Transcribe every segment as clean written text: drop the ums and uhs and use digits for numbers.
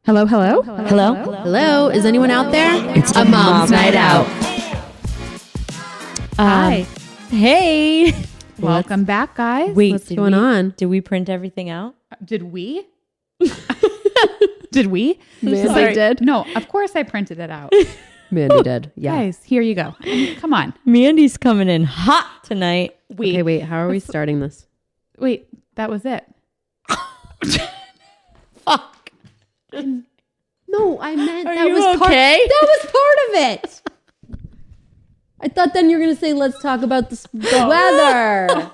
Hello, hello? Hello? Hello? Is anyone out there? It's a mom's night out. Hi. Hey. Welcome back, guys. Wait, What's going on? Did we print everything out? Did we? Did we? Mandy Sorry. did. No, of course I printed it out. Mandy did. Yeah. Guys, here you go. Come on. Mandy's coming in hot tonight. Okay, wait. How are we starting this? Wait, that was it. Fuck. No, I meant Are that you was okay? That was part of it. I thought then you were going to say, let's talk about the weather.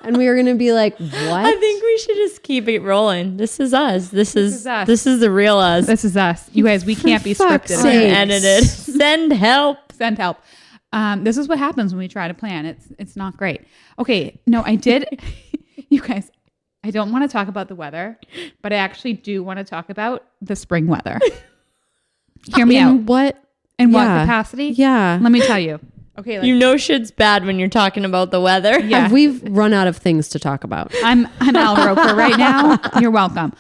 And we were going to be like, what? I think we should just keep it rolling. This is us. This is us. This is the real us. This is us. You guys, we can't be fuck's scripted. sake. Edited. Send help. Send help. This is what happens when we try to plan. It's not great. Okay, no, I did. You guys, I don't want to talk about the weather, but I actually do want to talk about the spring weather. Hear me out. What? In what Yeah. capacity? Yeah. Let me tell you. Okay, You know shit's bad when you're talking about the weather. Yeah. We've run out of things to talk about. I'm Al Roker right now. You're welcome.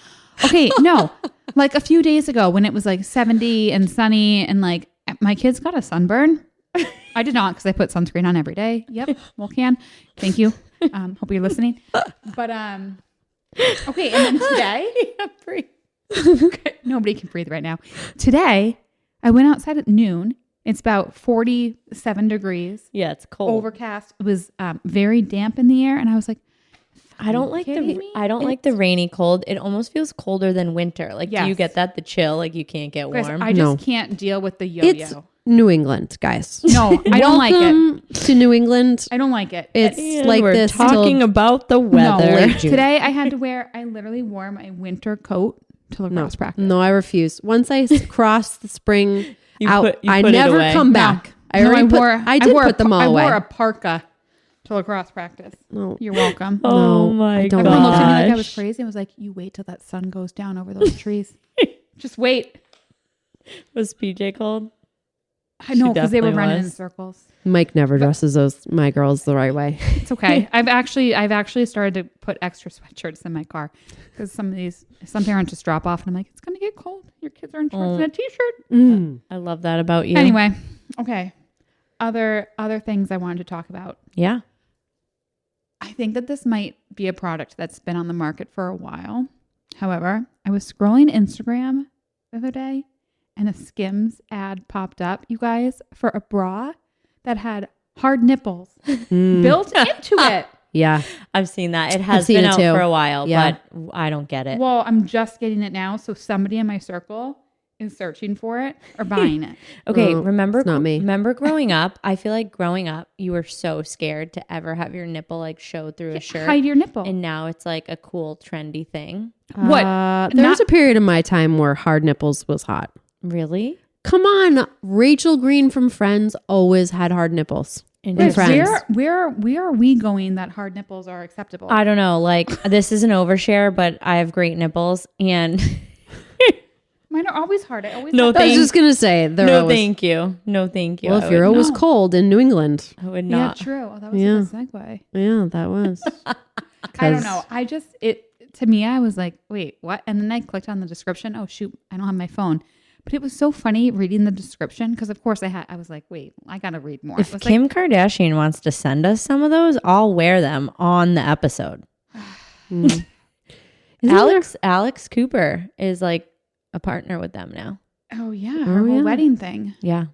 Okay, no. Like a few days ago when it was like 70 and sunny and like my kids got a sunburn. I did not because I put sunscreen on every day. Yep. Well, thank you. Hope you're listening. But okay, and then today, okay, nobody can breathe right now. Today, I went outside at noon. It's about 47 degrees. Yeah, it's cold. Overcast. It was very damp in the air, and I was like, I don't like kidding me? like the rainy cold. It almost feels colder than winter. Like, do you Yes. get that? The chill, like you can't get Guys, warm. I just No. can't deal with the It's yo-yo. New England, guys. No, I don't like it. Welcome to New England. I don't like it. It's And like we're this talking till about the weather. late June. Today I had to I literally wore my winter coat to lacrosse practice. No, I refuse. Once I cross the spring out, you I put it never away. come back. I already did put them all away. I wore a parka to lacrosse practice. No. You're welcome. Oh No, my I don't Everyone looked at me like I gosh. was crazy. I was like, you wait till that sun goes down over those trees. Just wait. Was PJ cold? I know, because they were definitely running in was. circles. Mike never dresses my girls the right way. It's okay. I've actually started to put extra sweatshirts in my car because some parents just drop off and I'm like, it's gonna get cold. Your kids are in shorts and a t-shirt. I love that about you. Anyway, okay. Other things I wanted to talk about. Yeah. I think that this might be a product that's been on the market for a while. However, I was scrolling Instagram the other day and a Skims ad popped up, you guys, for a bra that had hard nipples built into it. Yeah. I've seen that. It has seen been it out too. for a while, Yeah. but I don't get it. Well, I'm just getting it now. So somebody in my circle is searching for it or buying it. Okay, Well, remember it's not me. Remember growing up? I feel like growing up, you were so scared to ever have your nipple like show through a shirt. Hide your nipple. And now it's like a cool, trendy thing. What? There was a period in my time where hard nipples was hot. Really? Come on. Rachel Green from Friends always had hard nipples. And Guys, Friends. Where are we going that hard nipples are acceptable? I don't know. Like, this is an overshare, but I have great nipples, and Mine are always hard. I always No, have I was thank- just going to say, they're no, always, thank you. No, thank you. well, I if you're would always not. cold in New England. I would Yeah, not. true. Oh, that was Yeah. a good segue. Yeah, that was. I don't know. To me, I was like, wait, what? And then I clicked on the description. Oh, shoot, I don't have my phone. But it was so funny reading the description because, of course, I was like, wait, I got to read more. If It was Kim Kardashian wants to send us some of those, I'll wear them on the episode. Mm. Alex Cooper is like a partner with them now. oh, yeah, her whole yeah. wedding thing. Yeah.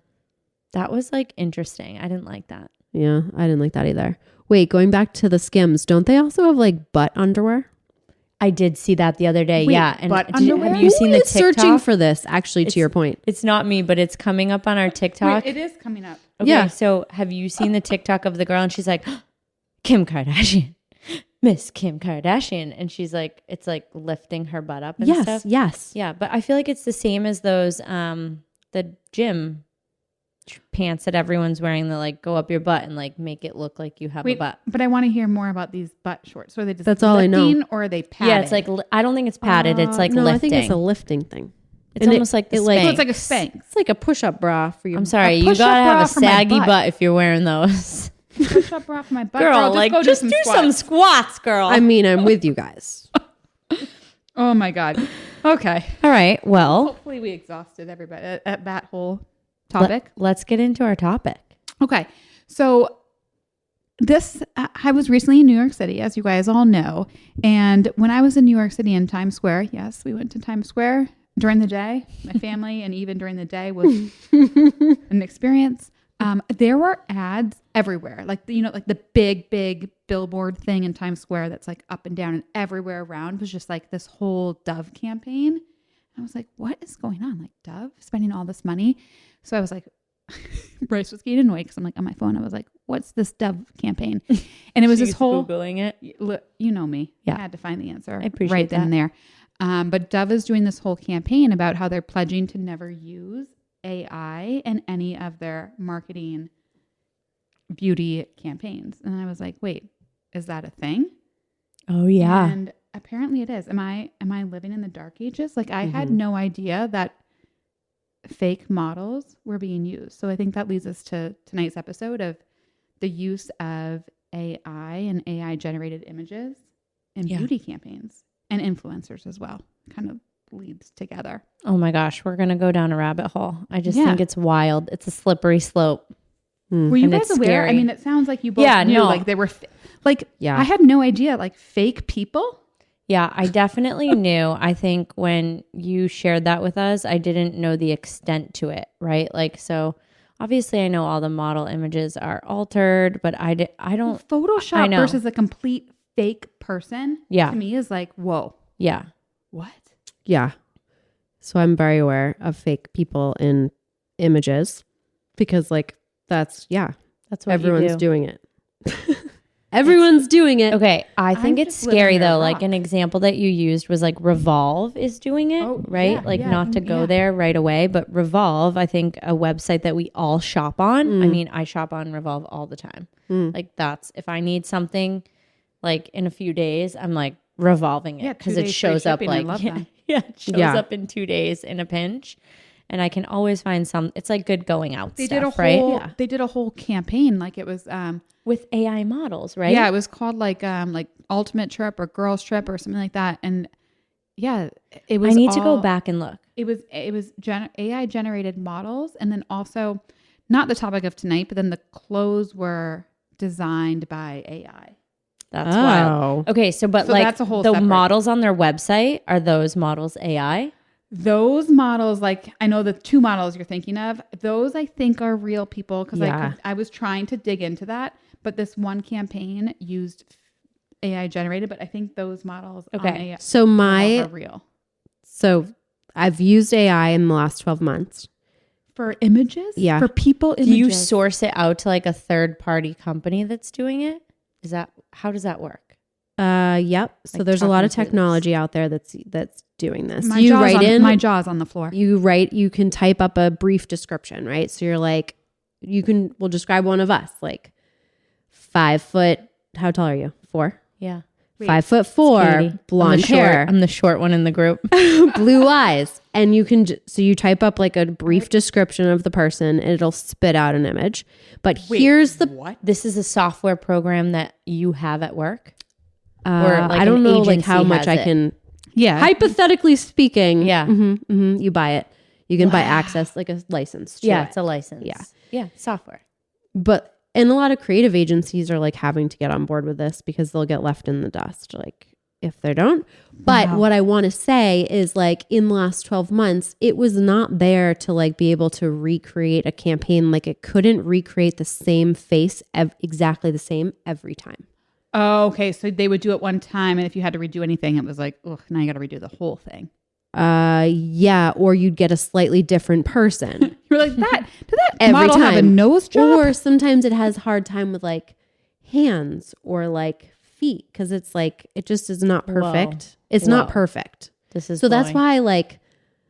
That was like interesting. I didn't like that. Yeah, I didn't like that either. Wait, going back to the Skims, don't they also have like butt underwear? I did see that the other day. Wait, yeah. And butt have underwear? you seen the Who is TikTok? searching for this, actually, to It's- your point? It's not me, but it's coming up on our TikTok. Wait, it is coming up. Okay, Yeah. so have you seen the TikTok of the girl and she's like, Kim Kardashian, Miss Kim Kardashian. And she's like, it's like lifting her butt up and Yes, stuff. yes. Yeah. But I feel like it's the same as those, the gym pants that everyone's wearing that like go up your butt and like make it look like you have a Wait, butt. but I want to hear more about these butt shorts. So are they just That's all I know. lifting or are they padded? Yeah. It's like, I don't think it's padded. It's like no, lifting. I think it's a lifting thing. It's and almost like the it like- So Spanx. it's like a Spanx. It's like a push-up bra for your. I'm sorry, a you push-up gotta bra have a for my saggy butt. butt if you're wearing those. Push up bra for my butt. Girl, just like go just do some squats. squats, girl. I mean, I'm with you guys. Oh my God. Okay. All right. Well, Hopefully we exhausted everybody at that whole topic. let's get into our topic. Okay. So I was recently in New York City, as you guys all know. And when I was in New York City in Times Square, yes, we went to Times Square during the day. My family and even during the day was an experience. There were ads everywhere. Like, like the big billboard thing in Times Square that's like up and down, and everywhere around was just like this whole Dove campaign. And I was like, what is going on? Like Dove spending all this money. So I was like, Bryce was getting annoyed because I'm like on my phone. I was like, what's this Dove campaign? And it was this whole Googling it. Look, you know me. Yeah. I had to find the answer. I appreciate right then that. and there. But Dove is doing this whole campaign about how they're pledging to never use AI in any of their marketing beauty campaigns. And I was like, wait, is that a thing? Oh yeah. And apparently it is. Am I living in the dark ages? Like I had no idea that fake models were being used. So I think that leads us to tonight's episode of the use of AI and AI generated images in beauty campaigns and influencers as well. Kind of leads together. Oh my gosh, we're going to go down a rabbit hole. I just think it's wild. It's a slippery slope. Were you And guys it's aware? scary. I mean, it sounds like you both knew like they were I had no idea, like fake people. Yeah, I definitely knew. I think when you shared that with us, I didn't know the extent to it, right? Like, so obviously I know all the model images are altered, but I don't. Photoshop versus a complete fake person, Yeah. to me is like, whoa. Yeah. What? Yeah. So I'm very aware of fake people in images because that's That's what everyone's you do. doing it. Everyone's doing it. Okay, I think I'm it's just living scary under a though. Like rock. an example that you used was like Revolve is doing it, right? yeah, like yeah, not to go there right away, but Revolve, I think a website that we all shop on. I mean, I shop on Revolve all the time. Like that's if I need something like in a few days, I'm like revolving it because 2 it days shows free up shipping. I like love them. it shows Yeah. up in 2 days in a pinch. And I can always find some. It's like good going out They stuff, did a right? whole they did a whole campaign, like it was With AI models, right? yeah, it was called like Ultimate Trip or Girls Trip or something like that. And yeah, it was I need to go back and look. It was AI generated models, and then also not the topic of tonight, but then the clothes were designed by AI. That's wild. Oh. Okay, so So like that's a whole the separate- models on their website, are those models AI? Those models, like I know the two models you're thinking of, those I think are real people because Yeah. I was trying to dig into that, but this one campaign used AI generated, but I think those models on Okay. AI So are real. so I've used AI in the last 12 months. For images? Yeah. For people Do images. you source it out to like a third party company that's doing it? How does that work? Yep. So Like there's a lot of talking to technology out there that's doing this. my You jaw's write on, in my jaw's on the floor. you can type up a brief description, right? So you're like, we'll describe one of us, like 5 foot, how tall are you? 4? Yeah. 5'4", Katie. blonde I'm the short- hair, I'm the short one in the group. blue eyes. And you can, so you type up like a brief description of the person and it'll spit out an image. But here's the, what? This is a software program that you have at work? Or like I don't an know like agency how much has I it? can, Yeah. hypothetically speaking. Yeah. You buy it. You can buy access, like a license to Yeah, it. it's a license. Yeah. Yeah, software. But and a lot of creative agencies are like having to get on board with this because they'll get left in the dust like if they don't. But what I want to say is like in the last 12 months, it was not there to like be able to recreate a campaign. Like it couldn't recreate the same face exactly the same every time. Oh, okay. So they would do it one time, and if you had to redo anything, it was like, ugh, now you got to redo the whole thing. Yeah, or you'd get a slightly different person. You're like, did that Every model have a time. nose job? Or sometimes it has a hard time with like hands or like feet because it's like it just is not perfect. It's not Whoa. perfect. This is So that's blowing. why like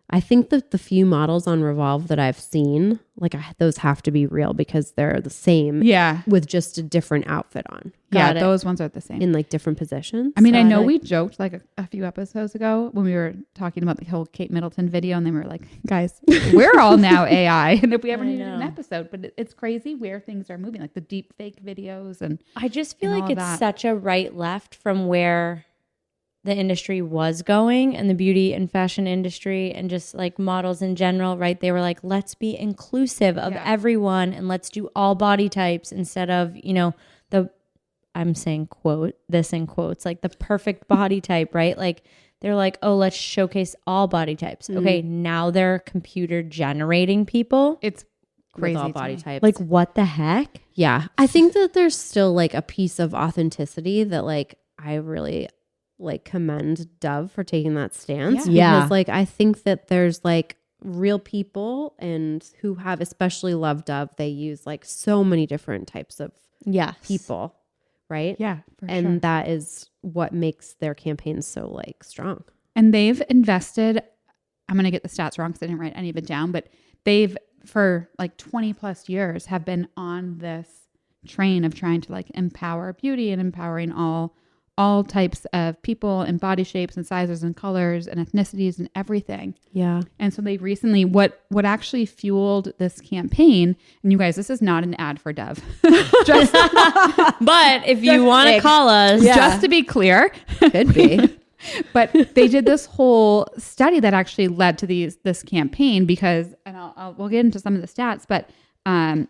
I think that the few models on Revolve that I've seen, like those have to be real because they're the same Yeah. with just a different outfit on Yeah, Got it. those ones are the same. in like different positions. I mean, I Got know it. we joked like a few episodes ago when we were talking about the whole Kate Middleton video, and then we were like, guys, we're all now AI. And if we ever I needed an know. episode, but it's crazy where things are moving, like the deep fake videos. And I just feel and like all it's that. such a right left from where the industry was going, and the beauty and fashion industry and just like models in general, right? They were like, let's be inclusive of everyone and let's do all body types instead of, I'm saying quote this in quotes, like the perfect body type, right? Like they're like, oh, let's showcase all body types. Okay, now they're computer generating people. It's crazy. With all body types. Like, what the heck? Yeah. I think that there's still like a piece of authenticity that like I really like commend Dove for taking that stance. Yeah. Because like I think that there's like real people and who have especially loved Dove, they use like so many different types of people. Right? Yeah. And that is what makes their campaigns so like strong. And they've invested, I'm going to get the stats wrong because I didn't write any of it down, but they've for like 20 plus years have been on this train of trying to like empower beauty and empowering all types of people and body shapes and sizes and colors and ethnicities and everything. Yeah. And so they recently, what actually fueled this campaign, and you guys, this is not an ad for Dove. Just, but if you want to call us, just to be clear, could be. But they did this whole study that actually led to this campaign because, and we'll get into some of the stats, but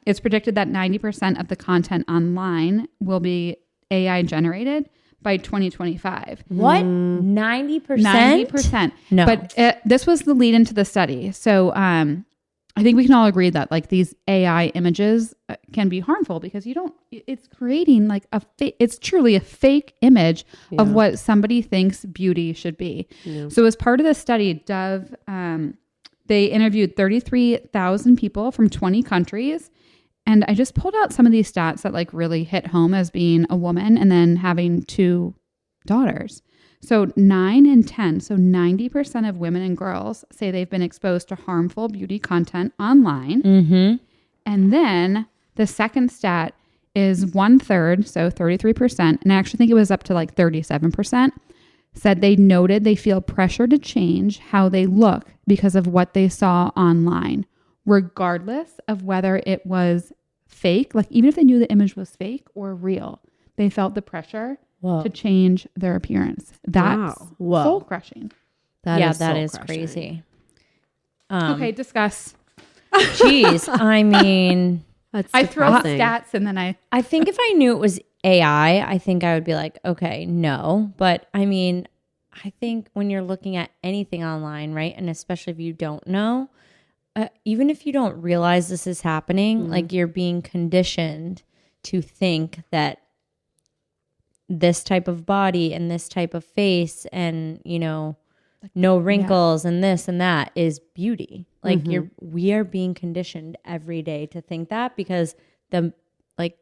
it's predicted that 90% of the content online will be AI generated by 2025. What? 90%? 90%. No. But this was the lead into the study. So I think we can all agree that like these AI images can be harmful because it's creating like it's truly a fake image of what somebody thinks beauty should be. Yeah. So as part of the study, Dove, they interviewed 33,000 people from 20 countries. And I just pulled out some of these stats that like really hit home as being a woman and then having 2 daughters. So 9 in 10, so 90% of women and girls say they've been exposed to harmful beauty content online. Mm-hmm. And then the second stat is 1/3, so 33%, and I actually think it was up to like 37%, said they noted they feel pressure to change how they look because of what they saw online, regardless of whether it was fake, like even if they knew the image was fake or real, they felt the pressure to change their appearance. That's soul crushing. That is crazy. Okay, discuss. Geez, I mean, I throw out stats and then I think if I knew it was AI, I think I would be like, okay, no. But I mean, I think when you're looking at anything online, right, and especially if you don't know, even if you don't realize this is happening, like you're being conditioned to think that this type of body and this type of face and, no wrinkles and this and that is beauty. Like we are being conditioned every day to think that because the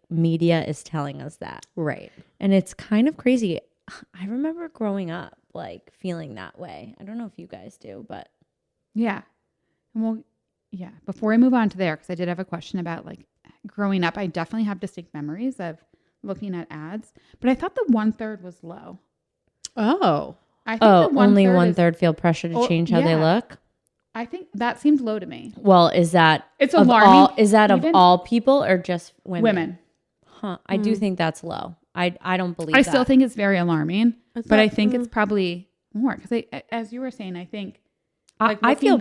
media is telling us that. Right. And it's kind of crazy. I remember growing up like feeling that way. I don't know if you guys do, but yeah. And before I move on to there, because I did have a question about like growing up, I definitely have distinct memories of looking at ads, but I thought the 1/3 was low. Oh. I think only 1/3 feel pressure to change how they look? I think that seemed low to me. Well, is that it's alarming? Of all people or just women? Women. Huh. I do think that's low. I don't believe I that. still think it's very alarming, but I think it's probably more because as you were saying, I think like I feel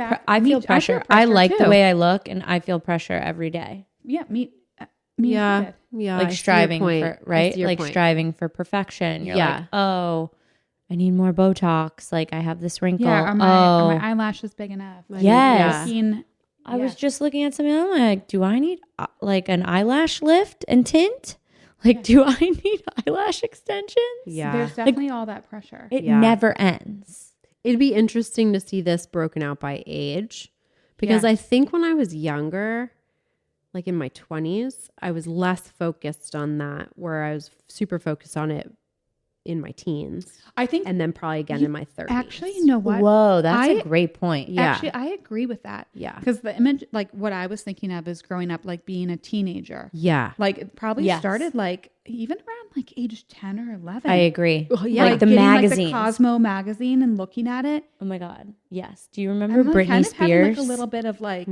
pressure. I like the way I look and I feel pressure every day. Yeah, me yeah. Like striving for, right? Like striving for perfection. You're like, oh, I need more Botox. Like I have this wrinkle. Yeah, are my eyelashes big enough? Yes. I was just looking at something. I'm like, do I need like an eyelash lift and tint? Like, do I need eyelash extensions? Yeah. There's definitely all that pressure. It never ends. It'd be interesting to see this broken out by age because I think when I was younger, like in my 20s, I was less focused on that, where I was super focused on it in my teens. I think, and then probably again in my 30s. Actually, you know what? Whoa, that's a great point. Yeah. Actually, I agree with that. Yeah. Because the image, like what I was thinking of is growing up, like being a teenager. Yeah. Like it probably started like even around like age 10 or 11. I agree. Well, yeah. Like the magazines. Like the Cosmo magazine and looking at it. Oh my God. Yes. Do you remember Britney Spears? Having like a little bit of like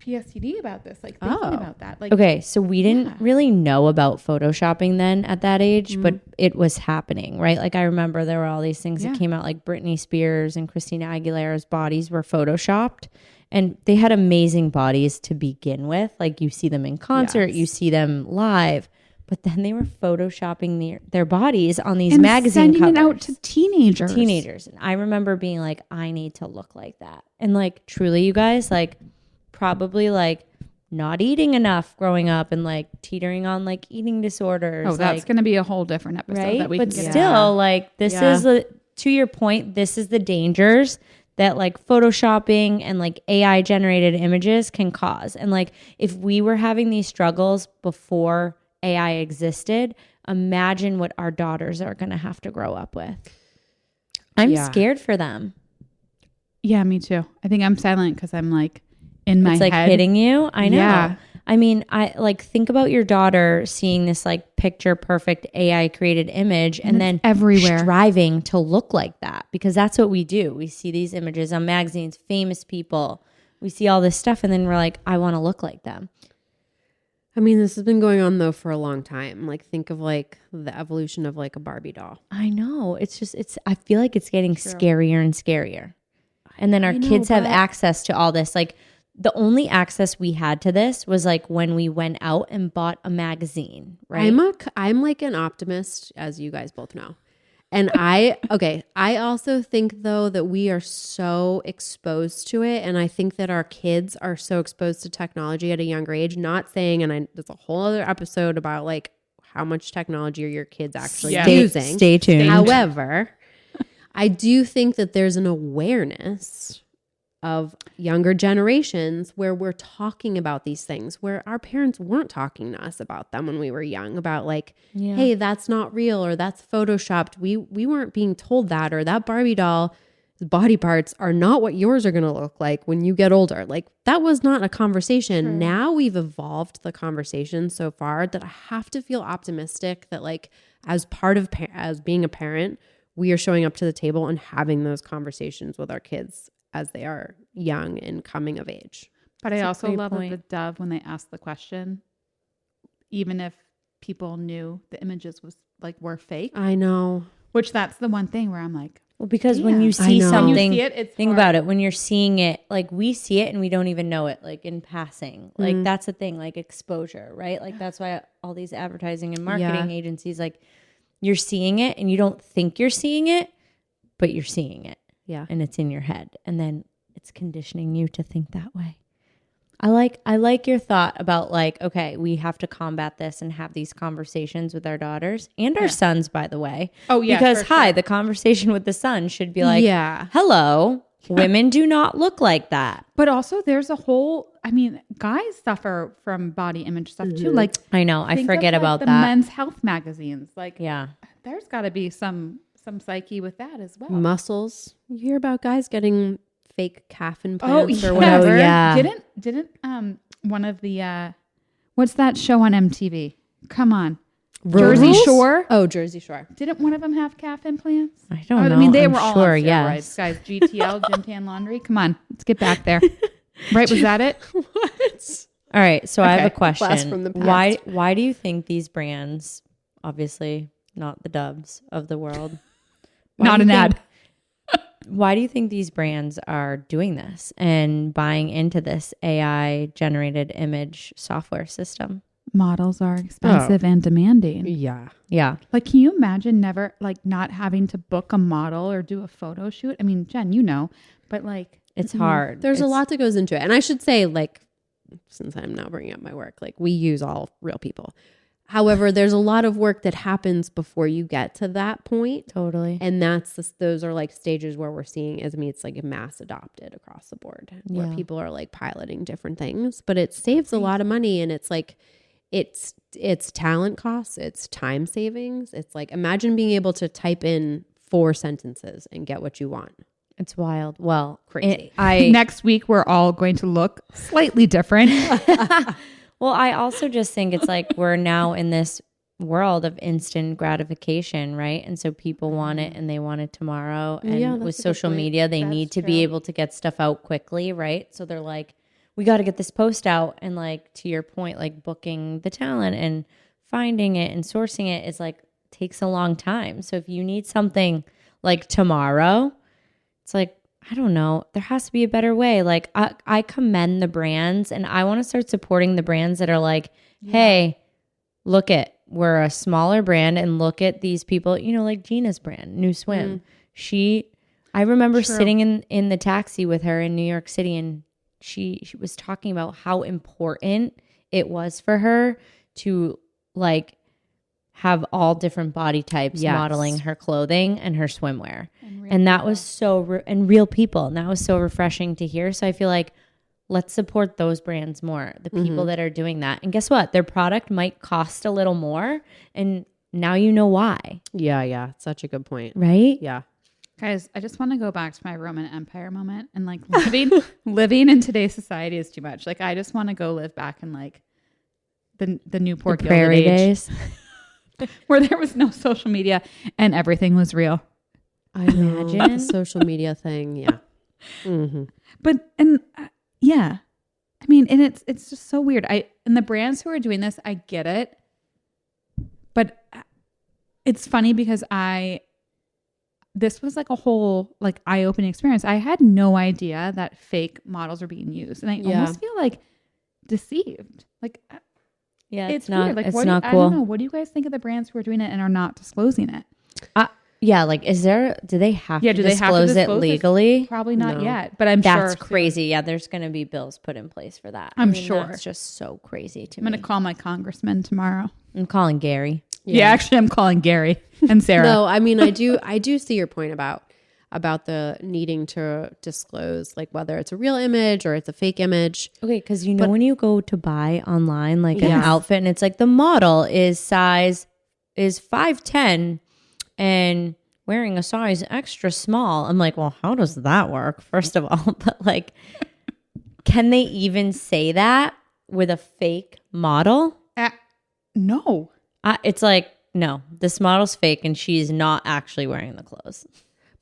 PSTD about this, like thinking about that. Like, okay, so we didn't really know about photoshopping then at that age, but it was happening, right? Like I remember there were all these things that came out, like Britney Spears and Christina Aguilera's bodies were photoshopped, and they had amazing bodies to begin with. Like you see them in concert, you see them live, but then they were photoshopping their bodies on these magazine sending covers. it out to teenagers. And I remember being like, I need to look like that. And like truly, you guys, like probably like not eating enough growing up and like teetering on like eating disorders. Oh, that's like, going to be a whole different episode right? that we But can get still, like this is to your point, this is the dangers that like photoshopping and like AI generated images can cause. And like if we were having these struggles before AI existed, imagine what our daughters are going to have to grow up with. I'm scared for them. Yeah, me too. I think I'm silent because I'm like in my it's like head. hitting you. I know. Yeah. I mean, I like think about your daughter seeing this like picture perfect AI created image and then everywhere striving to look like that, because that's what we do. We see these images on magazines, famous people. We see all this stuff and then we're like, I want to look like them. I mean, this has been going on though for a long time. Like think of like the evolution of like a Barbie doll. I know. It's just I feel like it's getting scarier and scarier. And then our kids have access to all this. Like the only access we had to this was like when we went out and bought a magazine, right? I'm like an optimist, as you guys both know. And I also think though that we are so exposed to it. And I think that our kids are so exposed to technology at a younger age, not saying, there's a whole other episode about like how much technology are your kids actually using. Stay tuned. However, I do think that there's an awareness of younger generations where we're talking about these things where our parents weren't talking to us about them when we were young, about like, hey, that's not real or that's photoshopped. We weren't being told that, or that Barbie doll body parts are not what yours are going to look like when you get older. Like that was not a conversation. Sure. Now we've evolved the conversation so far that I have to feel optimistic that like as part of as being a parent, we are showing up to the table and having those conversations with our kids as they are young and coming of age. But I also love that the Dove, when they asked the question, even if people knew the images were fake. I know. Which that's the one thing where I'm like, well, because when you see something, think about it. When you're seeing it, like we see it and we don't even know it, like in passing. Like that's the thing, like exposure, right? Like that's why all these advertising and marketing agencies, like you're seeing it and you don't think you're seeing it, but you're seeing it. Yeah. And it's in your head. And then it's conditioning you to think that way. I like your thought about like, okay, we have to combat this and have these conversations with our daughters and our sons, by the way. Oh, yeah. Because the conversation with the son should be like, hello, women do not look like that. But also there's a whole, guys suffer from body image stuff too. Like I know, I forget about the that. Men's health magazines. Like, there's got to be some psyche with that as well. Muscles. You hear about guys getting fake calf implants or whatever. Oh, yeah. Didn't one of the what's that show on MTV? Come on. Jersey Shore? Oh, Jersey Shore. Didn't one of them have calf implants? I don't know. They were all on steroids. Yes. Guys, GTL, Gym Tan Laundry. Come on. Let's get back there. Right, was that it? What? All right, so I have a question. Blast from the past. Why do you think these brands, obviously not the Doves of the world, not an ad. Why do you think these brands are doing this and buying into this AI generated image software system? Models are expensive and demanding. Yeah. Yeah. Like, can you imagine never not having to book a model or do a photo shoot? Jen, but like it's hard. There's a lot that goes into it. And I should say, like, since I'm now bringing up my work, like we use all real people. However, there's a lot of work that happens before you get to that point. Totally. And those are like stages where we're seeing, it's like mass adopted across the board, where people are like piloting different things, but it saves a lot of money. And it's like, it's talent costs, it's time savings. It's like, imagine being able to type in 4 sentences and get what you want. It's wild. Well, crazy. Next week, we're all going to look slightly different. Well, I also just think it's like we're now in this world of instant gratification, right? And so people want it and they want it tomorrow. And with social media, they need to be able to get stuff out quickly, right? So they're like, we got to get this post out. And like, to your point, like booking the talent and finding it and sourcing it is like, takes a long time. So if you need something like tomorrow, it's like, I don't know, there has to be a better way. Like I commend the brands, and I want to start supporting the brands that are like, hey, look we're a smaller brand, and look at these people, you know, like Gina's brand, New Swim. I remember sitting in the taxi with her in New York City, and she was talking about how important it was for her to like have all different body types modeling her clothing and her swimwear. And that was and real people. And that was so refreshing to hear. So I feel like let's support those brands more, the people that are doing that. And guess what? Their product might cost a little more. And now you know why. Yeah. Such a good point. Right? Yeah. Guys, I just want to go back to my Roman Empire moment, and like living in today's society is too much. Like I just want to go live back in like the Newport Gilded prairie Age, days. where there was no social media and everything was real. I imagine the social media thing. Yeah. But yeah, I mean, and it's just so weird. And the brands who are doing this, I get it, but it's funny because this was like a whole like eye-opening experience. I had no idea that fake models are being used, and I almost feel like deceived. Like, yeah, it's weird. Like, it's not not cool. cool. I don't know. What do you guys think of the brands who are doing it and are not disclosing it? Yeah, like do they have to disclose it legally? Probably not yet, but I'm sure that's crazy. Yeah, there's going to be bills put in place for that. I'm sure. That's just so crazy to I'm me. going to call my congressman tomorrow. I'm calling Gary. Yeah, actually, I'm calling Gary and Sarah. No, I mean, I do see your point about the needing to disclose, like whether it's a real image or it's a fake image. Okay, because when you go to buy online like an outfit, and it's like the model is 5'10" and wearing a size extra small. I'm like, well, how does that work? First of all, but like, can they even say that with a fake model? No. It's like, no, this model's fake and she's not actually wearing the clothes.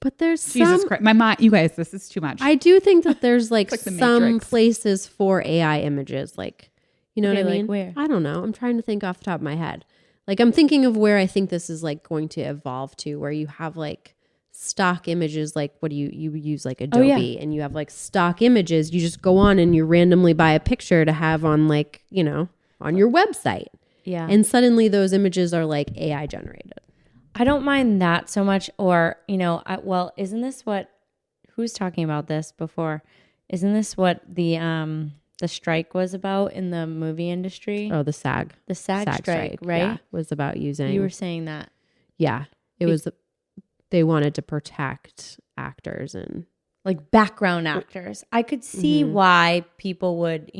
But there's Jesus Christ. My mind, you guys, this is too much. I do think that there's like, like the some Matrix. places for AI images, like, you know what I like mean? where? I don't know. I'm trying to think off the top of my head. Like I'm thinking of where I think this is like going to evolve to, where you have like stock images, like what do you use like Adobe, and you have like stock images. You just go on and you randomly buy a picture to have on like, you know, on your website. Yeah. And suddenly those images are like AI generated. I don't mind that so much. Or, isn't this what, who's talking about this before? Isn't this what the strike was about in the movie industry? Oh, the SAG. The SAG strike, right? Yeah, was about using. You were saying that. Yeah. It was, they wanted to protect actors and like background actors. I could see why people would,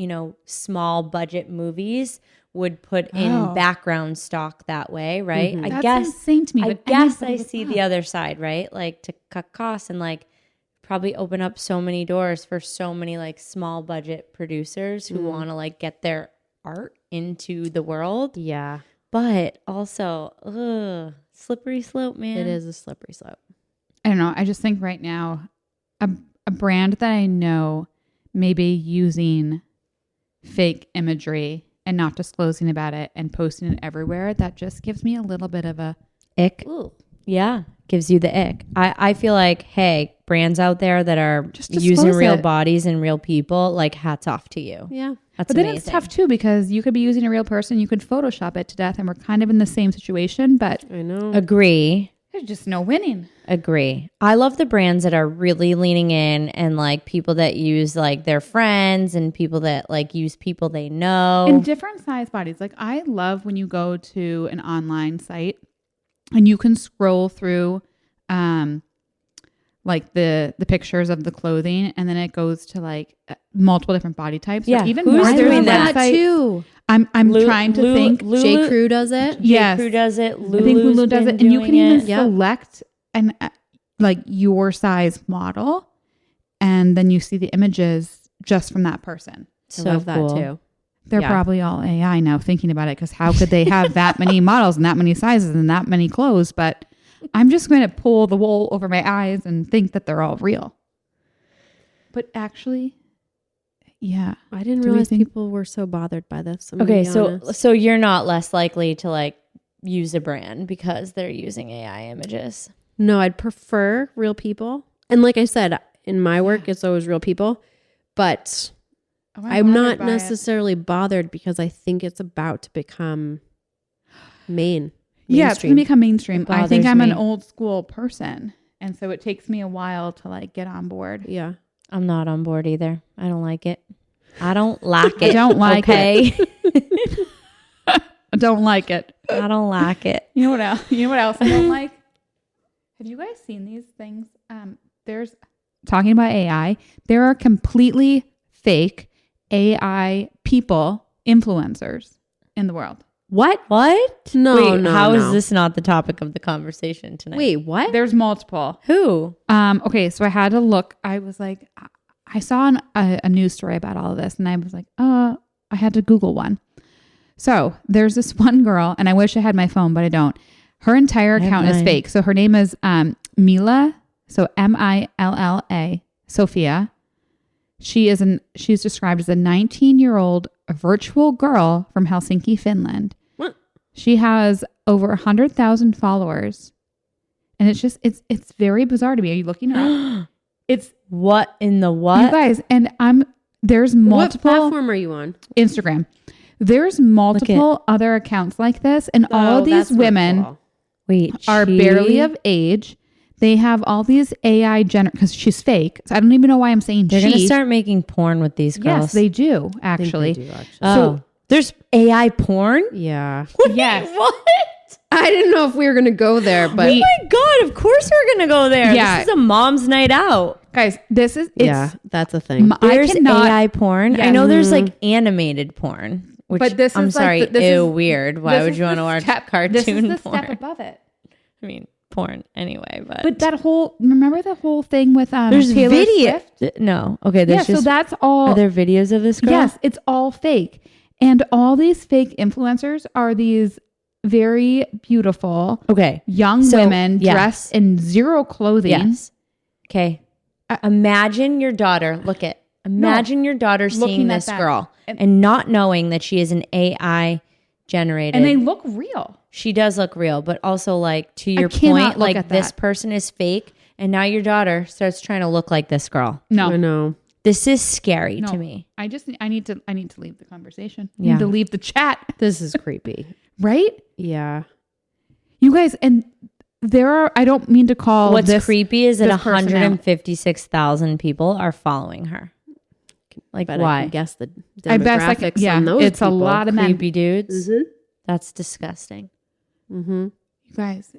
small budget movies would put in background stock that way, right? I That's guess insane to me. I but guess anybody I would see laugh. the other side, right? Like to cut costs and like probably open up so many doors for so many like small budget producers who want to like get their art into the world. yeah, But also, slippery slope, man. it is a slippery slope. I don't know. I just think right now, a brand that I know may be using fake imagery and not disclosing about it and posting it everywhere, that just gives me a little bit of a Ick. ooh. Yeah, gives you the ick. I feel like, hey, brands out there that are Just using disclose real it. bonies and real people, like hats off to you. Yeah. That's But then amazing. it's tough too, because you could be using a real person, you could Photoshop it to death, and we're kind of in the same situation, but I know. Agree. there's just no winning. Agree. I love the brands that are really leaning in and like people that use like their friends and people that like use people they know. In different size bodies. Like I love when you go to an online site and you can scroll through like the pictures of the clothing, and then it goes to like multiple different body types. Yeah, Or even who's more I doing love that? that too. I'm trying to think. J. Crew does it. Yes. Crew does it. I think Hulu does it, and you can even Yep. select an like your size model, and then you see the images just from that person. So I love that cool. too. They're Yeah. probably all AI now thinking about it, because how could they have that many models and that many sizes and that many clothes? But I'm just going to pull the wool over my eyes and think that they're all real. But actually, Yeah. I didn't Do we realize think- people were so bothered by this. I'm gonna Okay, be so honest. so you're not less likely to like use a brand because they're using AI images. No, I'd prefer real people. And like I said, in my work, it's always real people. But I'm not necessarily bothered because I think it's about to become mainstream. Yeah, it's going to become mainstream. It I think bothers I'm an me. old school person. And so it takes me a while to like get on board. Yeah. I'm not on board either. I don't like it. I don't like it. I don't like it. I don't like it. I don't like it. You know what else? You know what else I don't like? Have you guys seen these things? There's talking about AI. There are completely fake AI people, influencers in the world. What? What? No, Wait, no, how is no. this not the topic of the conversation tonight? Wait, what? There's multiple. Who? Okay, so I had to look. I was like, I saw a news story about all of this, and I was like, I had to Google one. So there's this one girl, and I wish I had my phone, but I don't. Her entire account is fake. So her name is Mila, so Milla, Sophia. She's described as a 19-year-old virtual girl from Helsinki, Finland. What? She has over 100,000 followers. And it's very bizarre to me. Are you looking her up? It's What in the you what? guys, and there's What multiple platform are you on? Instagram. There's multiple other accounts like this, and all Oh, these that's not women cool. Wait, are barely of age. They have all these AI because she's fake. So I don't even know why I'm saying They're she. gonna start making porn with these girls. Yes, they do I think they actually. do, actually. Oh, there's AI porn. Yeah. Yes. What? I didn't know if we were going to go there, but Oh my god! Of course we're gonna go there. Yeah. This is a mom's night out. Guys, this is yeah, that's a thing. There's I cannot, AI porn. I Yes. know there's like animated porn, which But this I'm is like sorry, the- this ew, is- weird. Why this would is you the want to watch step- cartoon This is the porn? step above it. I mean, porn anyway, But that whole remember the whole thing with there's Taylor video. Swift? No, okay. There's Yeah, just so that's all. are there videos of this girl? Yes, it's all fake. And all these fake influencers are these very beautiful Okay. young So, women yes. dressed in zero clothing. Yes. Okay. Imagine your daughter. Imagine your daughter seeing Looking at this that. girl and not knowing that she is an AI generated. And they look real. She does look real, but also like to your cannot point, look like at this that. person is fake, and now your daughter starts trying to look like this girl. I No. know. This is scary No. to me. I need to leave the conversation. I Yeah. need to leave the chat. This is creepy. Right? Yeah. You guys, and there are, I don't mean to call What's this creepy is that this person out. 156,000 people are following her. Like But I why? can guess the I bet like, demographics yeah, on those it's people. a lot of men. Creepy dudes. Mm-hmm. That's disgusting. Mm-hmm. You guys,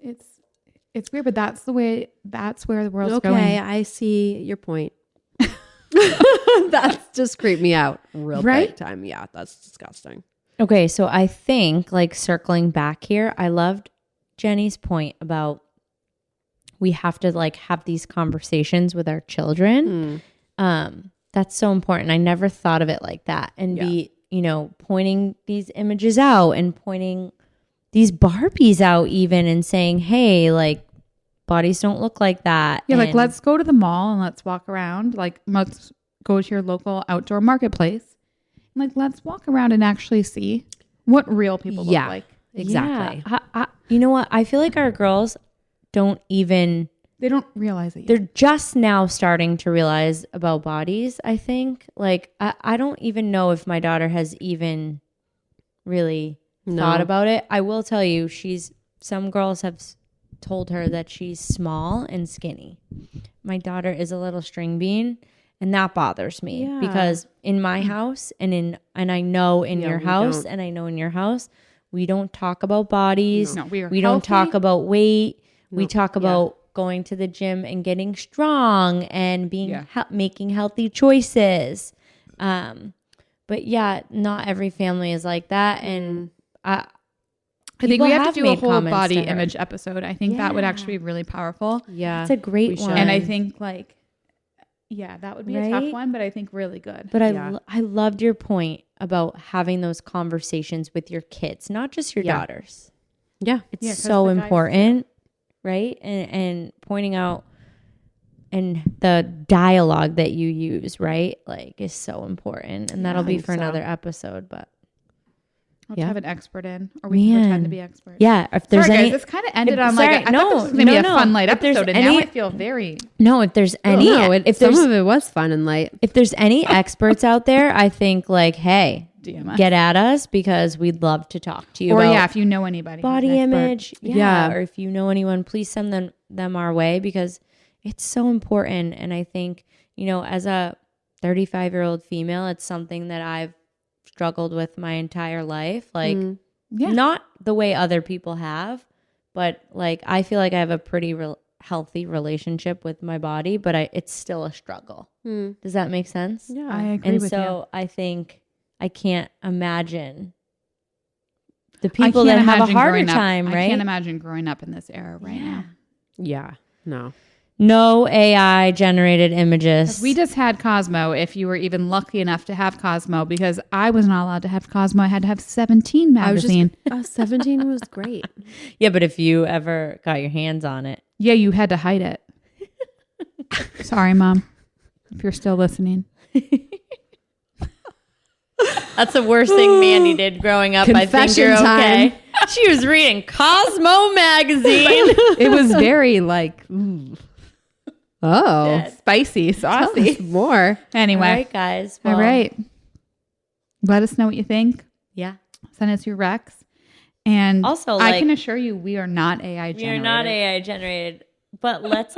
it's weird, but that's where the world's Okay, going. I see your point. That's just creeped me out real Right? big time. Yeah, that's disgusting. Okay, so I think like circling back here, I loved Jenny's point about we have to like have these conversations with our children. That's so important. I never thought of it like that. And be, pointing these images out and pointing these Barbies out even and saying, hey, like bodies don't look like that. Yeah, like And- let's go to the mall and let's walk around. Like let's go to your local outdoor marketplace. Like let's walk around and actually see what real people look like. Exactly. Yeah. You know what? I feel like our girls don't even, They don't realize it yet. they're just now starting to realize about bodies, I think. Like, I don't even know if my daughter has even really thought about it. I will tell you, some girls have told her that she's small and skinny. My daughter is a little string bean, and that bothers me Yeah. because in my house and I know in your we house don't. and I know in your house, we don't talk about bodies. No, we are We don't talk healthy. about weight. We No, talk yeah. about going to the gym and getting strong and being Yeah. making healthy choices. But yeah, not every family is like that, and I think people we have to have do a made whole comments body to her. image episode. I think that would actually be really powerful. Yeah. it's a great we should. one. And I think that would be a tough Right? one, but I think really good. But Yeah. I loved your point about having those conversations with your kids, not just your Yeah. daughters. Yeah. It's Yeah, 'cause so the guys- important, right? And pointing out the dialogue that you use, right? Like is so important. And that'll be for another episode, but Let's have an expert in, or we can pretend to be experts. Yeah. If there's Sorry, any, guys, this kind of ended on I thought this was going to be a fun, light episode, and now I feel very. No, if there's any, if some of it was fun and light. If there's any experts out there, I think like, hey, DM get at us because we'd love to talk to you. Or about if you know anybody, body image, or if you know anyone, please send them our way because it's so important. And I think, as a 35-year-old female, it's something that I've struggled with my entire life. Like, not the way other people have, but like, I feel like I have a pretty healthy relationship with my body, but it's still a struggle. Does that make sense? Yeah, I agree with you. And so I think I can't imagine the people that have a harder time, right? I can't imagine growing up in this era right now. Yeah, no. No AI generated images. We just had Cosmo, if you were even lucky enough to have Cosmo, because I was not allowed to have Cosmo. I had to have 17 magazine. 17 was great. Yeah, but if you ever got your hands on it. Yeah, you had to hide it. Sorry, Mom, if you're still listening. That's the worst thing Mandy did growing up. Confession I think you're time. okay. She was reading Cosmo magazine. It was very spicy, saucy. More. Anyway. All right, guys. All right. Let us know what you think. Yeah. Send us your recs. And also, I can assure you we are not AI generated. We are not AI generated. But let's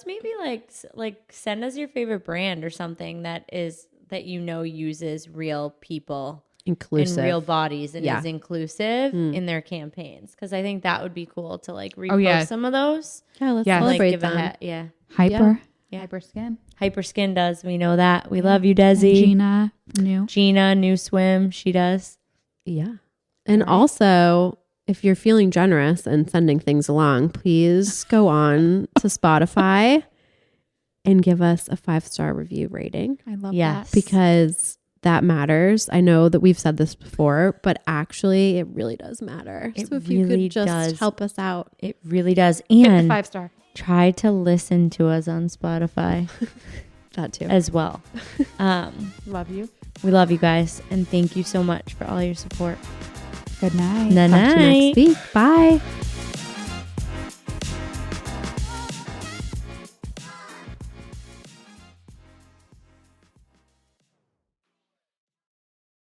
maybe send us your favorite brand or something that uses real people. Inclusive. In real bodies and is inclusive in their campaigns. Because I think that would be cool to repost some of those. Yeah, let's celebrate them. Hyper. Yeah. Hyper Skin. Hyper Skin does. We know that. We love you, Desi. And Gina, New Swim. She does. Yeah. And also, if you're feeling generous and sending things along, please go on to Spotify and give us a 5-star review rating. I love that. Because that matters. I know that we've said this before, but actually it really does matter. So if you could just help us out. It really does. Hit the And 5-star. Try to listen to us on Spotify. That too. As well. Love you. We love you guys. And thank you so much for all your support. Good night. Good night. Talk to you next week. Bye.